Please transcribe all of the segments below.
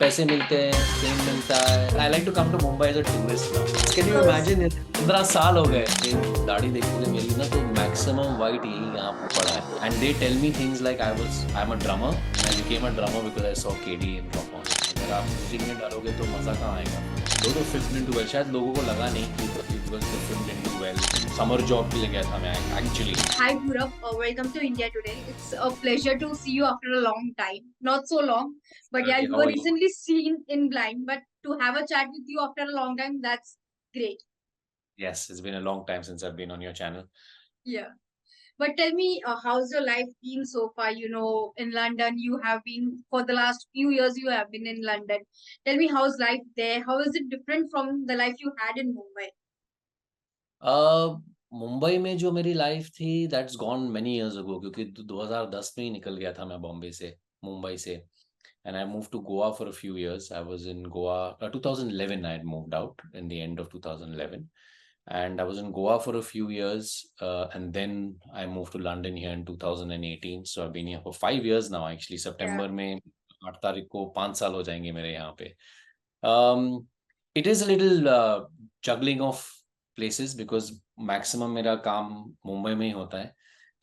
पैसे मिलते हैं, फेम मिलता है। I like to come to Mumbai as a tourist now. Can you imagine, 15 साल हो गए। दाढ़ी देखोगे मेरी ना तो मैक्सिमम वाइट यही यहाँ पड़ा है। And they tell me things like I am a drummer and I became a drummer because I saw KD in Rock On. अगर आप म्यूजिक में डालोगे तो मजा कहाँ आएगा। दो तो फिल्म डिड डू वेल, शायद लोगों को लगा नहीं कि because the film did do well. Summer job के लिए गया था मैं actually. Hi Purab, welcome to India today. It's a pleasure to see you after a long time. Not so long, but yeah, you how were are you? recently seen in Blind. But to have a chat with you after a long time, that's great. Yes, it's been a long time since I've been on your channel. Yeah. But tell me, how's your life been so far? You know, in London, you have been for the last few years. You have been in London. Tell me, how's life there? How is it different from the life you had in Mumbai? Mumbai में जो मेरी life थी that's gone many years ago, क्योंकि 2010 में ही निकल गया था मैं बॉम्बे से, मुंबई से। And I move to Goa for a few years. I was in Goa 2011। आई had moved out in the end of 2011 and I was in Goa for a few years, and then I moved to London here in 2018. So I've been here for 5 years now actually. Yeah. सितंबर में 8 तारीख को 5 साल हो जाएंगे मेरे यहाँ पे। It is little juggling of places because maximum मेरा काम मुंबई में ही होता है।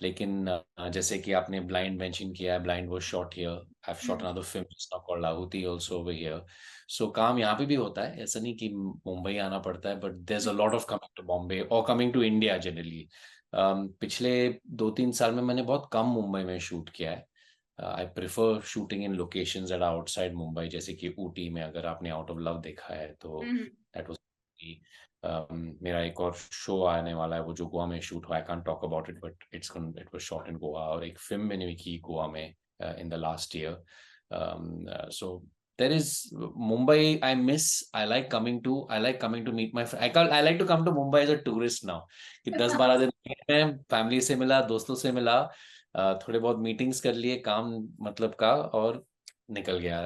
लेकिन जैसे कि आपने ब्लाइंड मेंशन किया है, blind was shot here. I have shot Mm. Another film just now called आहुति आल्सो ओवर हियर। सो काम यहाँ पे भी होता है, ऐसा नहीं कि मुंबई आना पड़ता है, but there is a lot of coming to Bombay और कमिंग टू इंडिया जनरली। पिछले 2-3 साल में मैंने बहुत कम मुंबई में शूट किया है। I prefer shooting in locations that are outside Mumbai, जैसे कि ऊटी में अगर आपने आउट ऑफ लव देखा है तो Mm. That was. मेरा एक और शो आने वाला है वो जो गोवा में शूट हुआ। I can't talk about it but it was shot इन गोवा। और एक फिल्म मैंने भी की गोवा में in the last year. So there is Mumbai I miss. I like coming to meet my I like to come to Mumbai as a tourist now कि 10-12 दिन में family से मिला, दोस्तों से मिला, थोड़े बहुत मीटिंग्स कर लिए काम मतलब का, और निकल गया।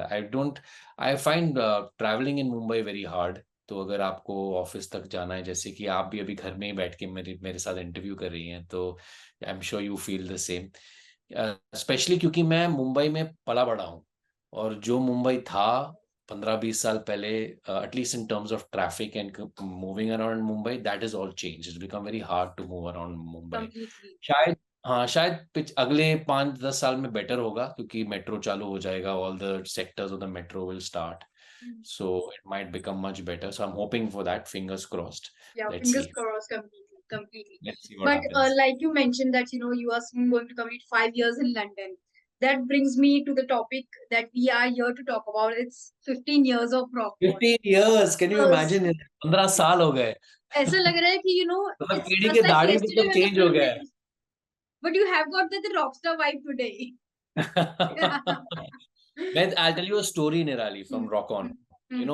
I find travelling in Mumbai very hard. तो अगर आपको ऑफिस तक जाना है, जैसे कि आप भी अभी घर में ही बैठ के मेरे साथ इंटरव्यू कर रही हैं, तो I am sure you feel the same. Specially क्योंकि मैं मुंबई में पला बड़ा हूँ, और जो मुंबई था 15-20 साल पहले, at least in terms of traffic and moving around Mumbai, that is all change. It's become very hard to move around Mumbai. Completely. शायद, हाँ शायद अगले 5-10 साल में बेटर होगा, क्योंकि मेट्रो चालू हो जाएगा। All the sectors of the metro will start, Mm. so it might become much better. So I'm hoping for that. Fingers crossed. Yeah, Let's see. fingers crossed, completely, completely. Let's see what But happens. like you mentioned that you are soon going to complete 5 years in London. That brings me to the topic that we are here to talk about. It's 15 years of rock on. 15 years. Can you imagine? 15 साल हो गए। ऐसा लग रहा है कि मतलब it's पीढ़ी की just like दाढ़ी yesterday मतलब when the चेंज हो film गया released. But you have got the rockstar vibe today. है। मैं I'll tell you a story, Nirali, from Hmm, Rock On. hmm, hmm,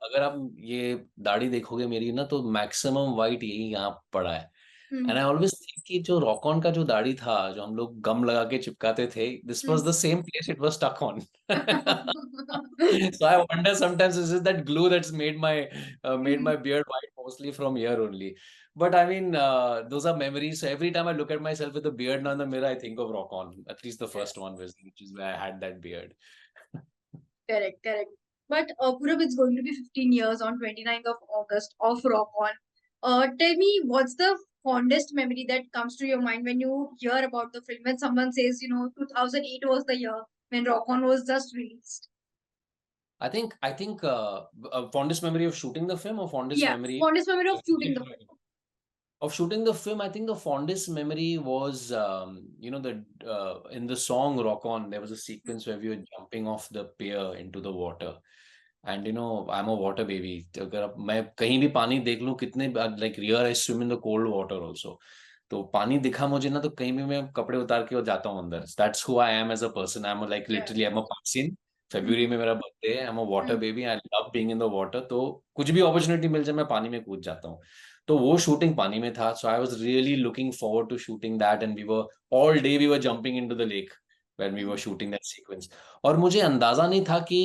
अगर आप ये दाढ़ी देखोगे मेरी ना तो मैक्सिमम वाइट यही यहाँ पड़ा है। hmm, and I always think कि जो रॉक ऑन का जो दाढ़ी था, जो हम लोग गम लगा के चिपकाते थे, this was hmm. The same place it was stuck on. So I wonder sometimes, is it that glue that's made my beard white mostly from here only? But I mean, those are memories. So every time I look at myself with a beard now in the mirror, I think of Rock On. At least the first one was, which is where I had that beard. Correct, correct. But Purab, it's going to be 15 years on 29th of August of Rock On. Tell me, what's the fondest memory that comes to your mind when you hear about the film? When someone says, 2008 was the year when Rock On was just released. I think fondest memory of shooting the film, or fondest Yeah, memory fondest memory of shooting the film. of shooting the film. I think the fondest memory was, the in the song Rock On, there was a sequence where we were jumping off the pier into the water. And I'm a water baby. अगर मैं कहीं भी पानी देख लूं, कितने like here I swim in the cold water also. तो पानी दिखा मुझे ना तो कहीं भी मैं कपड़े उतार के जाता हूँ अंदर. That's who I am as a person. I'm like Yeah. literally I'm a Parsian. Mm, February में मेरा बर्थडे है. I'm a water mm, baby. I love being in the water. तो कुछ भी अपॉर्चुनिटी मिल जाए मैं पानी में कूद जाता हूँ. तो वो शूटिंग पानी में था. So I was really looking forward to shooting that, and we were jumping into the lake when we were mm. shooting that sequence. और मुझे अंदाजा नहीं था कि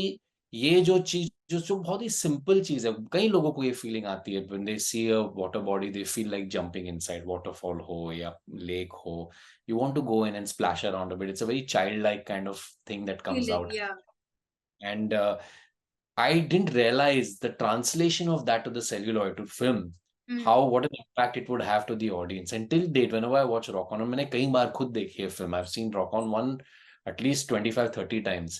ये जो चीज जो बहुत ही सिंपल चीज है, कई लोगों को ये फीलिंग आती है when they see a water body, they feel like jumping inside, waterfall हो या लेक हो, you want to go in and splash around a bit. It's a very child like kind of thing that comes Feeling, out. yeah. And I didn't realize the translation of that to the celluloid to film, Hmm. what an impact it would have to the audience. Until date, whenever I watch Rock On, मैंने कई बार खुद देखी है film. I've seen Rock On 1 at least 25, 30 times.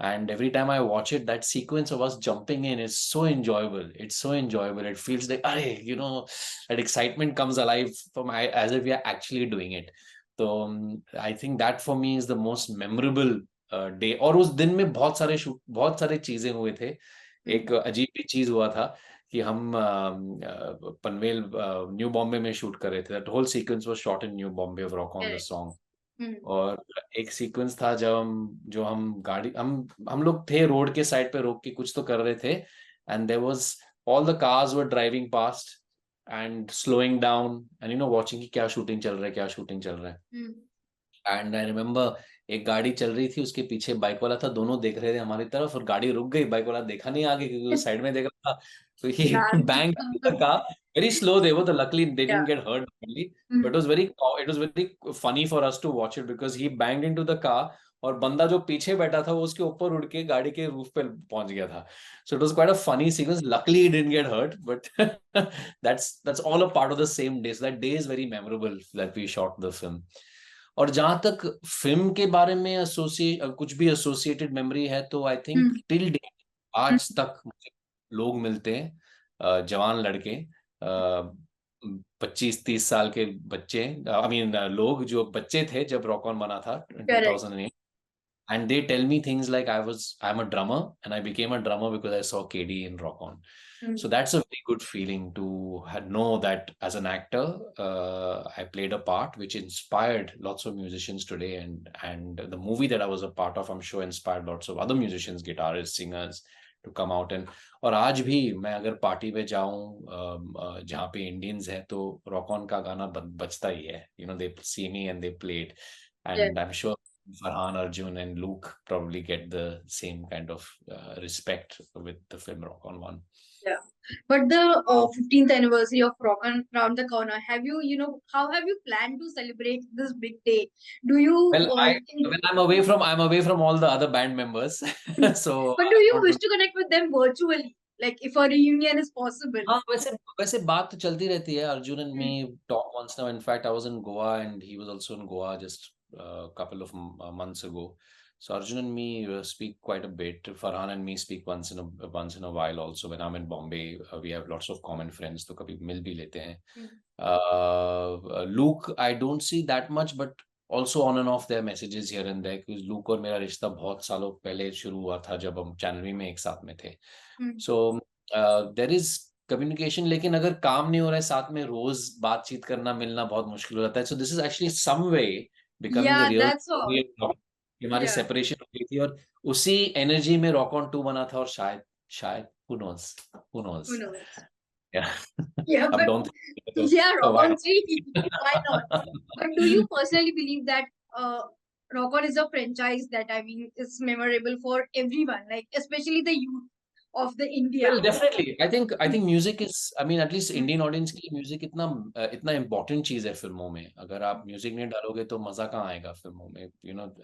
And every time I watch it, that sequence of us jumping in is so enjoyable. It's so enjoyable. It feels like, that excitement comes alive as if we are actually doing it. So I think that for me is the most memorable day. और उस दिन में बहुत सारे चीजें हुए थे. एक अजीब भी चीज हुआ था कि हम पनवेल न्यू बॉम्बे में शूट कर रहे थे. That whole sequence was shot in new Bombay of rock on the song. और एक सीक्वेंस था जब हम लोग थे रोड के साइड पे रोक के कुछ तो कर रहे थे. And there was all the cars were driving past and slowing down and watching कि क्या शूटिंग चल रहा है, क्या शूटिंग चल रहा है. एंड आई रिमेम्बर एक गाड़ी चल रही थी, उसके पीछे बाइक वाला था, दोनों देख रहे थे हमारी तरफ और गाड़ी रुक गई. बाइक वाला देखा नहीं आगे क्योंकि वो साइड में देख रहा था. So he banged into the car. Very slow they were. Luckily they didn't get hurt badly. But it was very funny for us to watch it because he banged into the car और बंदा जो पीछे बैठा था वो उसके ऊपर उड़ के गाड़ी के रूफ पे पहुंच गया था. So it was quite a funny sequence. Luckily he didn't get hurt, but that's all a part of the same day. So that day is very memorable that we shot the film. और जहां तक film के बारे में कुछ भी associated memory है तो आई थिंक टिल डेट आज तक मुझे लोग मिलते हैं, जवान लड़के, 25-30 साल के बच्चे, आई मीन लोग जो बच्चे थे जब रॉक ऑन बना था 2008. And they tell me things like I'm a drummer and I became a drummer because I saw KD in Rock On. So that's a very good feeling to know that as an actor, I played a part which inspired lots of musicians today, and the movie that I was a part of, I'm sure inspired lots of other musicians, guitarists, singers to come out. And और आज भी मैं अगर party पे जाऊं जहाँ पे Indians हैं तो रॉक ऑन का गाना बजता ही है. They see me and they play it, and I'm sure Farhan, Arjun, and Luke probably get the same kind of respect with the film Rock On 1. Yeah. But the 15th anniversary of Rock On Round the Corner, how have you planned to celebrate this big day? Do you Well, when I'm away from all the other band members. So but do you wish to connect with them virtually? Like if a reunion is possible? हाँ, वैसे बात तो चलती रहती है. Arjun and me talk once now. In fact, I was in Goa and he was also in Goa just a couple of months ago. So Arjun and me speak quite a bit. Farhan and me speak once in a while also. When I'm in Bombay, we have lots of common friends, तो कभी मिल भी लेते हैं. Luke, I don't see that much, but also on and off their messages here and there. Because Luke और मेरा रिश्ता बहुत सालों पहले शुरू हुआ था जब हम चैनल में एक साथ में थे. So there is कम्युनिकेशन, लेकिन अगर काम नहीं हो रहा है साथ में रोज बातचीत करना मिलना बहुत मुश्किल हो जाता है. So this is actually some way becoming the real story of हमारी सेपरेशन हो गई थी और उसी एनर्जी में रॉक ऑन 2 बना था. और शायद who knows Yeah, अब but don't Rock On 3, why not? But do you personally believe that Rock On is a franchise that is memorable for everyone, like especially the youth of the India? Well, definitely. I think music is, I mean, at least Indian audience के लिए music इतना important चीज है फिल्मों में. अगर आप music नहीं डालोगे तो मजा कहाँ आएगा फिल्मों में.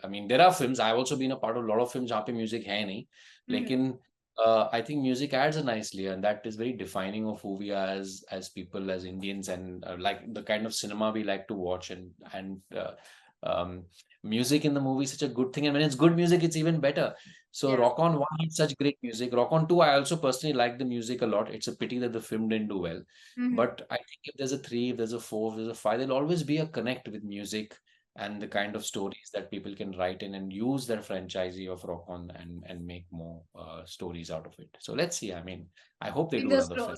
I mean, there are films. I've also been a part of a lot of films जहाँ पे म्यूजिक है नहीं, लेकिन I think music adds a nicely, and that is very defining of who we are as people, as Indians, and like the kind of cinema we like to watch, and music in the movie is such a good thing, and when it's good music, it's even better. So Rock On 1 had such great music. Rock On 2, I also personally like the music a lot. It's a pity that the film didn't do well. But I think if there's a 3, if there's a 4, if there's a 5, there'll always be a connect with music and the kind of stories that people can write in and use their franchisee of Rock On and make more stories out of it. So let's see. I mean, I hope they do another film.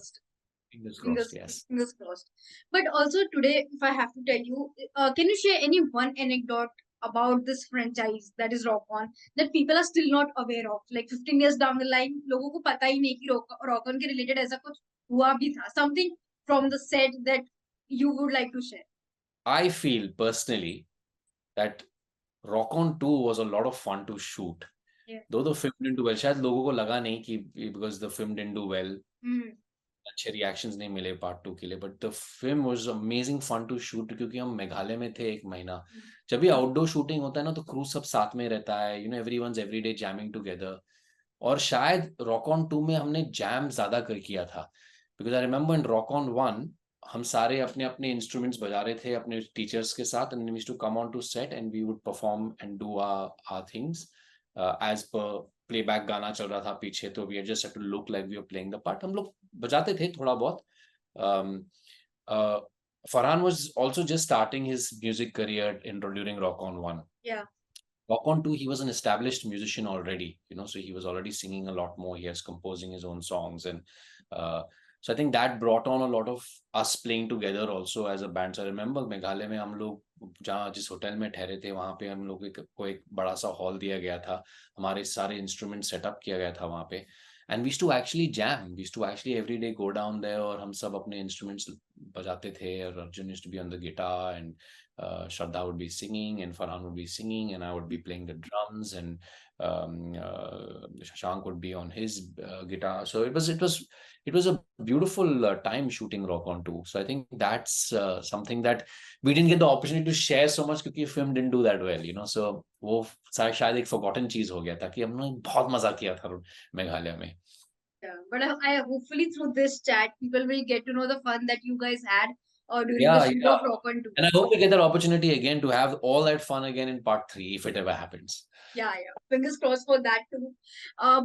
Fingers crossed, yes. Fingers crossed. But also today, if I have to tell you, can you share any one anecdote about this franchise that is Rock On that people are still not aware of? Like 15 years down the line, लोगों को पता ही नहीं कि Rock On के related ऐसा कुछ हुआ भी था. Something from the set that you would like to share. I feel personally that Rock On 2 was a lot of fun to shoot. Though the film didn't do well, शायद लोगों को लगा नहीं कि because the film didn't do well, अच्छे reactions नहीं मिले part 2 के लिए. But the film was amazing fun to shoot क्योंकि हम मेघालय में थे 1 महीना. जब भी आउटडोर शूटिंग होता है ना तो क्रू सब साथ में रहता है. Everyone's everyday jamming together. और शायद रॉक ऑन 2 में हमने जैम ज्यादा किया था, because I remember in Rock on 1 हम सारे अपने अपने इंस्ट्रूमेंट्स बजा रहे थे अपने टीचर्स के साथ, and we used to come on to set and we would perform and do our things as per playback गाना चल रहा था पीछे, तो we just had to look like we are playing the part, हम लोग बजाते थे थोड़ा बहुत. Farhan was also just starting his music career during Rock On 1. Yeah. Rock On 2, he was an established musician already, so he was already singing a lot more. He was composing his own songs. And so I think that brought on a lot of us playing together also as a band. So I remember Meghalaya में हम लोग जहाँ जिस hotel में ठहरे थे वहाँ पे हम लोग को एक बड़ा सा हॉल दिया गया था, हमारे सारे इंस्ट्रूमेंट सेटअप किया गया था वहाँ पे. And we used to actually jam. We used to actually every day go down there और हम सब अपने instruments बजाते थे. और Arjun used to be on the guitar and Shraddha would be singing and Farhan would be singing and I would be playing the drums and Shashank would be on his guitar. So it was a beautiful time shooting Rock On 2. So I think that's something that we didn't get the opportunity to share so much because film didn't do that well. So वो शायद एक forgotten चीज हो गया था कि हमने बहुत मजा किया था मेघालय में. Yeah, but I hopefully through this chat, people will get to know the fun that you guys had during Yeah, the shoot yeah. of Rock On 2. And I hope we get that opportunity again to have all that fun again in part 3 if it ever happens. Yeah. Fingers crossed for that too.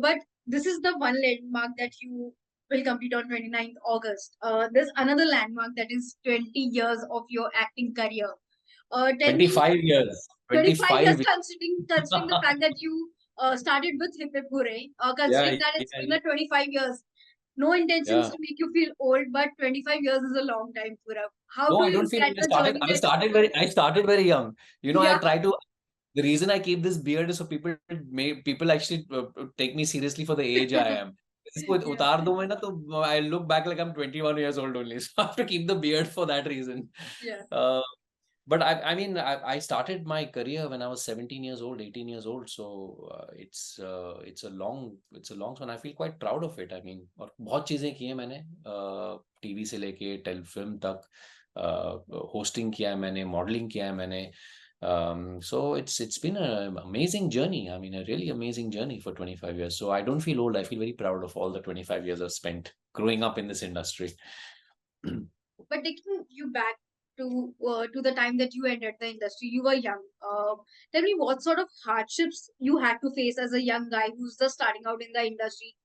But this is the one landmark that you will complete on 29th August. There's another landmark that is 20 years of your acting career. Tell 25 me, years. 25 years 25. considering the fact that you started with Hip Hip Hooray, considering that it's been a 25 years. No intentions to make you feel old, but 25 years is a long time, Purab. How No, do I you don't look feel at the journey I started very young. Yeah. I try to. The reason I keep this beard is so people actually take me seriously for the age I am. इसको उतार दूं मैं ना तो I look back like I'm 21 years old only. So I have to keep the beard for that reason. Yeah. But I mean, I started my career when I was 17 years old, 18 years old. So it's a long one. I feel quite proud of it. I mean, और बहुत चीजें की हैं मैंने, TV से लेके telefilm तक, hosting किया है मैंने, मॉडलिंग किया है मैंने. So it's been an amazing journey. I mean, a really amazing journey for 25 years. So I don't feel old. I feel very proud of all the 25 years I've spent growing up in this industry. But taking you back to the time that you entered the industry, you were young. Tell me what sort of hardships you had to face as a young guy who's just starting out in the industry.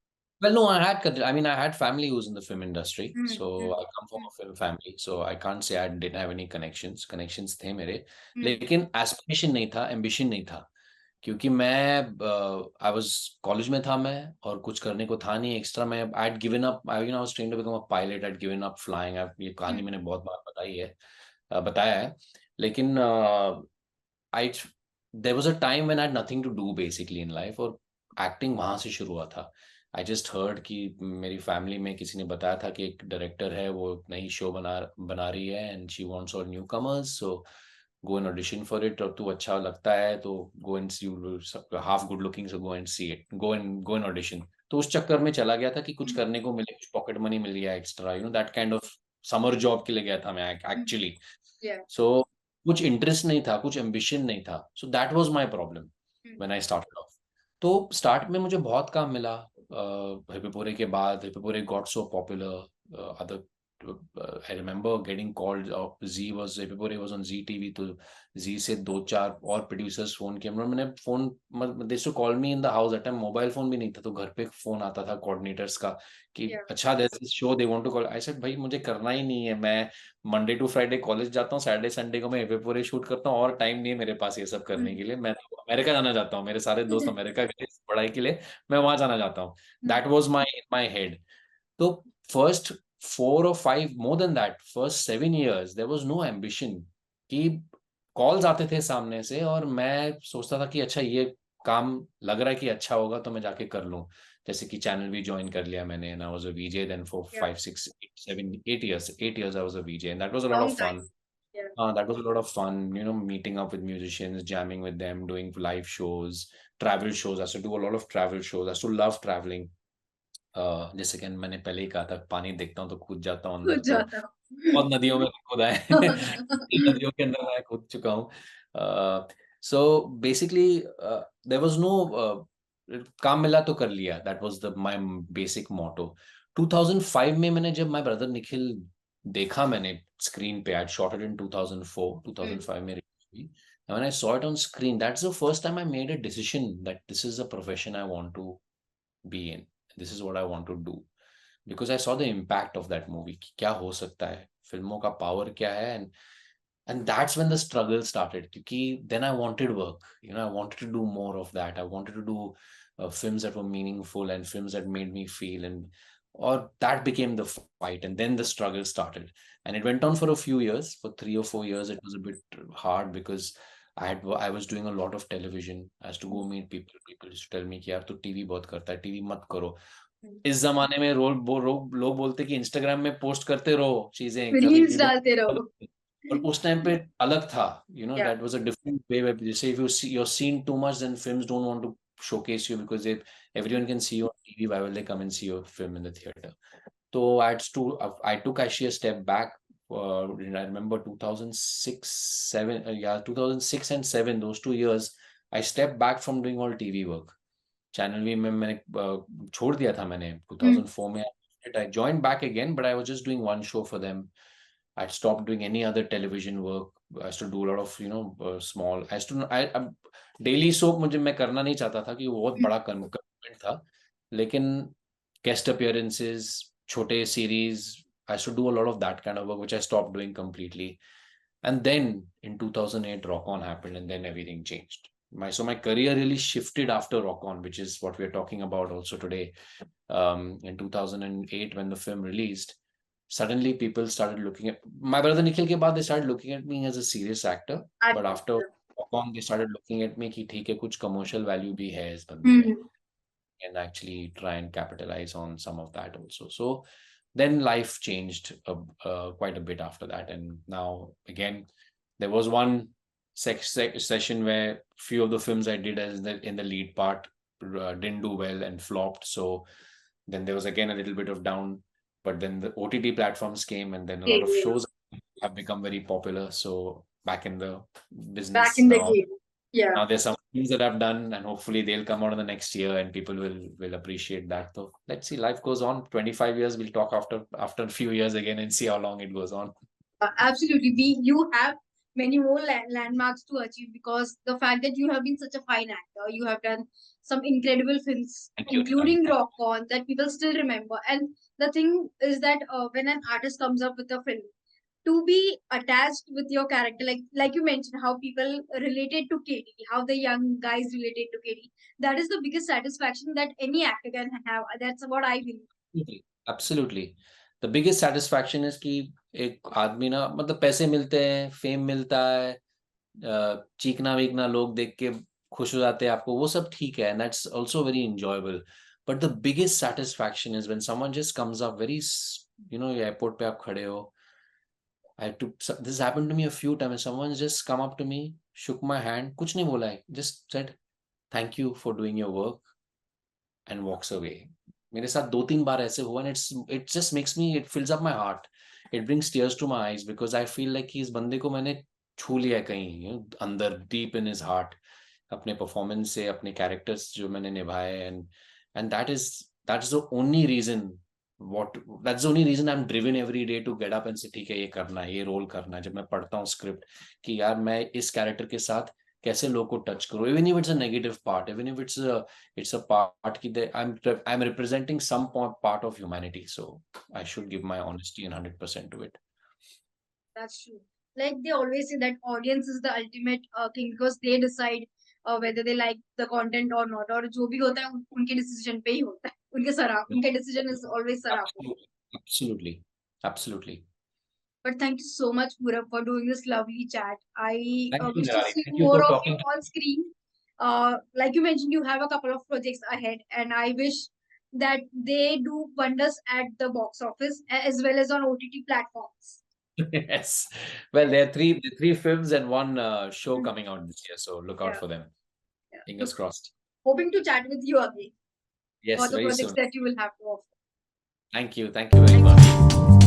Well, no, I had family who's in the film industry. So I come from a film family. So I can't say I didn't have any connections. Connections थे मेरे, लेकिन aspiration नहीं था, ambition नहीं था. क्योंकि मैं I was college में था मैं, और कुछ करने को था नहीं एक्स्ट्रा. मैं I had given up. I was trained to become a pilot. I'd given up flying. ये कहानी मैंने बहुत बार बताया है. लेकिन I there was a time when I had nothing to do basically in life, और acting वहां से शुरू हुआ था. I just heard कि मेरी फैमिली में किसी ने बताया था कि एक डायरेक्टर है, वो नई शो बना रही है and she wants all newcomers, so go and audition for it. और तू अच्छा लगता है तो go and see, you're half good looking, so go and see it, go and audition. तो उस चक्कर में चला गया था कि कुछ करने को मिले, कुछ पॉकेट मनी मिल गया extra, that kind of summer job के लिए गया था मैं एक्चुअली. So कुछ इंटरेस्ट नहीं था, कुछ एम्बिशन नहीं था. So that was my problem when I started off. तो स्टार्ट में मुझे बहुत काम मिला. हिप्पोपोरे के बाद हिप्पोपोरे got so popular. Other I remember getting called. Hippopore was on Z TV, तो Z से 2-4 और प्रोड्यूसर्स फोन किए. मैंने phone they used to call me in the house. That time mobile phone भी नहीं था, तो घर पे फोन आता था कोऑर्डिनेटर्स का कि अच्छा there's this show they want to call. I said भाई मुझे करना ही नहीं है, मैं मंडे टू फ्राइडे कॉलेज जाता हूँ, सैटरडे संडे को मैं हिप्पोपोरे शूट करता हूँ, और टाइम नहीं है मेरे पास ये सब करने के लिए. मैं अमेरिका जाना चाहता हूँ, मेरे सारे दोस्त अमेरिका गए पढ़ाई के लिए, मैं वहां जाना चाहता हूँ. That was my head. तो first 4 or 5, more than that, first 7 years there was no ambition. कि कॉल्स आते थे सामने से और मैं सोचता था कि अच्छा ये काम लग रहा है कि अच्छा होगा तो मैं जाके कर लूं. जैसे कि चैनल भी ज्वाइन कर लिया मैंने, and I was a VJ then for 5, 6, 7, 8 years. 8 years I was a VJ, and that was a lot of fun. That was a lot of fun, meeting up with musicians, jamming with them, doing live shows, travel shows. I used to do a lot of travel shows. I used to love traveling. जैसे कि मैंने पहले ही कहा था, पानी देखता हूँ तो कूद जाता हूँ अंदर. तो बहुत नदियों में कूदा है. नदियों के अंदर मैं कूद चुका हूँ. So basically there was no काम मिला तो कर लिया. That was my basic motto. 2005 में मैंने जब my brother निखिल देखा मैंने screen पे, I shot it in 2004, 2005 में release हुई. And when I saw it on screen, that's the first time I made a decision that this is a profession I want to be in. This is what I want to do. Because I saw the impact of that movie. कि क्या हो सकता है, फिल्मों का power क्या है, and that's when the struggle started. Because then I wanted work. I wanted to do more of that. I wanted to do films that were meaningful and films that made me feel, or that became the fight, and then the struggle started. And it went on for a few years. For 3 or 4 years, it was a bit hard because I was doing a lot of television. I used to go meet people. People used to tell me कि यार तू TV बहुत करता है, TV मत करो. इस जमाने में लोग बोलते कि इंस्टाग्राम में पोस्ट करते रहो चीजें, कभी रील्स डालते रहो. पर उस टाइम पे अलग था, Yeah. that was a different way where जैसे if you're seen too much, then films don't want to showcase you because everyone can see you on TV. Why will they come and see your film in the theater? So I took actually a step back. I remember 2006, 7, 2006 and 7, those 2 years, I stepped back from doing all TV work. Channel V में मैंने छोड़ दिया था मैंने 2004 में. I joined back again, but I was just doing one show for them. I'd stopped doing any other television work. I used to do a lot of small. Daily soap मुझे मैं करना नहीं चाहता था कि वो बहुत बड़ा commitment था. लेकिन guest appearances, छोटे series, I used to do a lot of that kind of work, which I stopped doing completely. And then in 2008, Rock On happened, and then everything changed. My career really shifted after Rock On, which is what we're talking about also today. In 2008, when the film released, suddenly people started looking at my brother Nikhil ke baad, they started looking at me as a serious actor. But after Rock On, they started looking at me कि ठीक है कुछ commercial value भी है इस बंदे में, and actually try and capitalize on some of that also. So then life changed quite a bit after that, and now again there was one session where few of the films I did as in the lead part didn't do well and flopped. So then there was again a little bit of down, but then the OTT platforms came, and then a lot of shows have become very popular. So back in the business, back in the game. Yeah. Now there's some things that I've done, and hopefully they'll come out in the next year, and people will appreciate that. So let's see, life goes on. 25 years, we'll talk after a few years again and see how long it goes on. Absolutely. You have many more landmarks to achieve, because the fact that you have been such a fine actor, you have done some incredible films, including Rock On, that people still remember. And the thing is that when an artist comes up with a film, to be attached with your character, like you mentioned, how people related to Katie, how the young guys related to Katie, that is the biggest satisfaction that any actor can have. That's what I believe. Absolutely. The biggest satisfaction is कि एक आदमी ना, मतलब पैसे मिलते हैं, fame मिलता है, चीखना वीकना लोग देख के खुश हो जाते हैं आपको, वो सब ठीक है, and that's also very enjoyable. But the biggest satisfaction is when someone just comes up very, airport पे आप खड़े हो. This happened to me a few times. Someone just come up to me, shook my hand, कुछ नहीं बोला है, just said thank you for doing your work and walks away. मेरे साथ 2-3 बार ऐसे हुआ, and it just makes me, it fills up my heart. It brings tears to my eyes because I feel like कि इस बंदे को मैंने छू लिया है कहीं, अंदर deep in his heart, अपने performance से, अपने characters जो मैंने निभाए, and that's the only reason I'm driven every day to get up and say ठीक है ये करना है, ये रोल करना है. जब मैं पढ़ता हूँ स्क्रिप्ट कि यार मैं इस कैरेक्टर के साथ कैसे लोग को टच करो, even if it's a negative part, even if it's a part कि I'm representing some part of humanity, so I should give my honesty and 100% to it. That's true. Like they always say that audience is the ultimate thing, because they decide whether they like the content or not, और जो भी होता है उनके decision पे ही होता है, उनके decision is always सराहनीय. Absolutely. But thank you so much, Purab, for doing this lovely chat. I wish to see Thank you more for of you talking. on screen. Like you mentioned, you have a couple of projects ahead, and I wish that they do wonders at the box office as well as on OTT platforms. Yes. Well, there are three films and one show coming out this year, so look out for them. Fingers crossed. Hoping to chat with you again. Yes, for the very projects soon. that you will have to offer. Thank you very much.